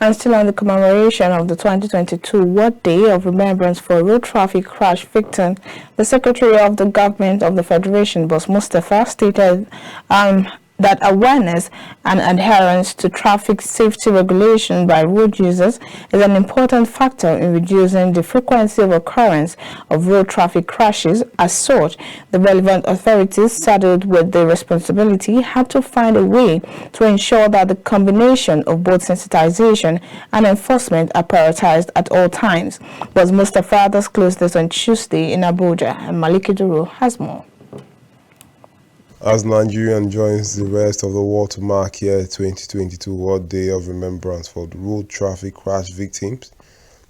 And still on the commemoration of the 2022 World Day of Remembrance for road traffic crash victims, the Secretary of the Government of the Federation, Boss Mustafa, stated that awareness and adherence to traffic safety regulations by road users is an important factor in reducing the frequency of occurrence of road traffic crashes. As such, the relevant authorities saddled with the responsibility had to find a way to ensure that the combination of both sensitization and enforcement are prioritized at all times. Boss Mustafa disclosed this on Tuesday in Abuja, and Maliki Duru has more. As Nigeria joins the rest of the world to mark year 2022 World Day of Remembrance for road traffic crash victims,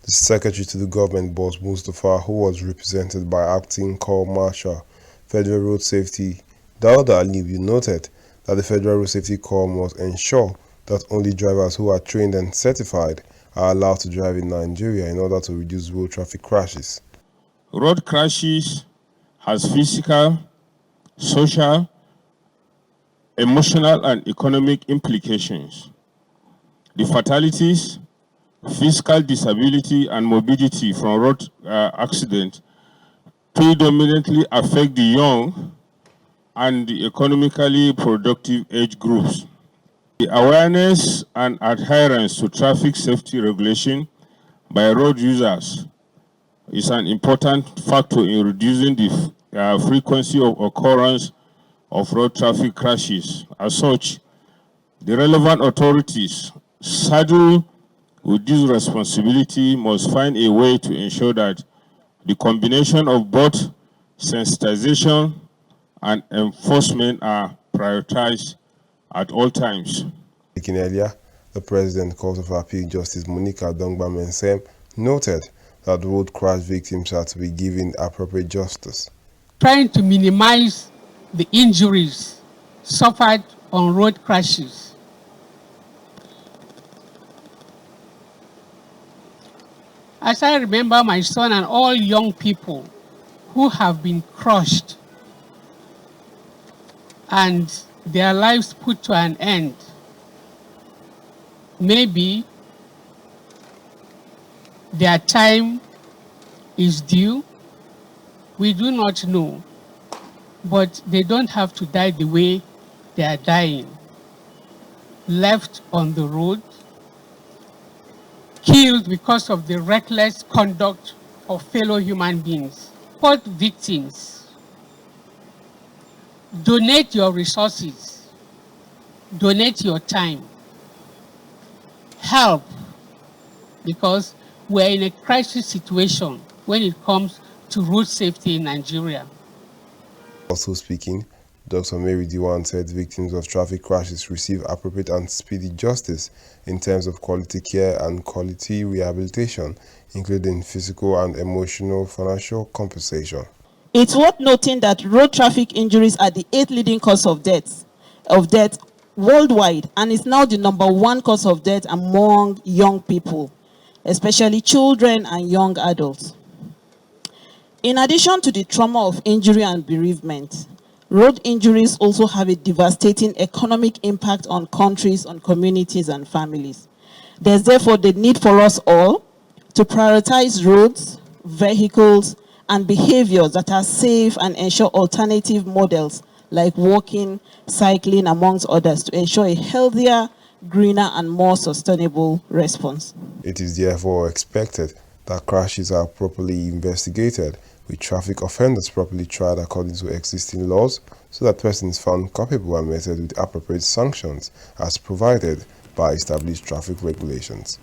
the Secretary to the Government, Boss Mustafa, who was represented by Acting Corps Marshal, Federal Road Safety, Dauda Aliyu, noted that the Federal Road Safety Corps must ensure that only drivers who are trained and certified are allowed to drive in Nigeria in order to reduce road traffic crashes. Road crashes has physical, social, emotional and economic implications. The fatalities, physical disability and morbidity from road accidents predominantly affect the young and the economically productive age groups. The awareness and adherence to traffic safety regulation by road users is an important factor in reducing the frequency of occurrence of road traffic crashes. As such, the relevant authorities saddled with this responsibility must find a way to ensure that the combination of both sensitization and enforcement are prioritized at all times. Speaking earlier, the President Court of Appeal Justice Monica Dongba-Mensem noted that road crash victims are to be given appropriate justice. Trying to minimize the injuries suffered on road crashes. As I remember my son and all young people who have been crushed and their lives put to an end, maybe their time is due, we do not know. But they don't have to die the way they are dying. Left on the road, killed because of the reckless conduct of fellow human beings. Support victims. Donate your resources. Donate your time. Help. Because we're in a crisis situation when it comes to road safety in Nigeria. Also speaking, Dr. Mary Diwan said victims of traffic crashes receive appropriate and speedy justice in terms of quality care and quality rehabilitation, including physical and emotional financial compensation. It's worth noting that road traffic injuries are the 8th leading cause of death worldwide, and is now the #1 cause of death among young people, especially children and young adults. In addition to the trauma of injury and bereavement, road injuries also have a devastating economic impact on countries, on communities and families. There's therefore the need for us all to prioritize roads, vehicles, and behaviors that are safe and ensure alternative models like walking, cycling, amongst others, to ensure a healthier, greener, and more sustainable response. It is therefore expected that crashes are properly investigated, with traffic offenders properly tried according to existing laws, so that persons found culpable are meted with appropriate sanctions as provided by established traffic regulations.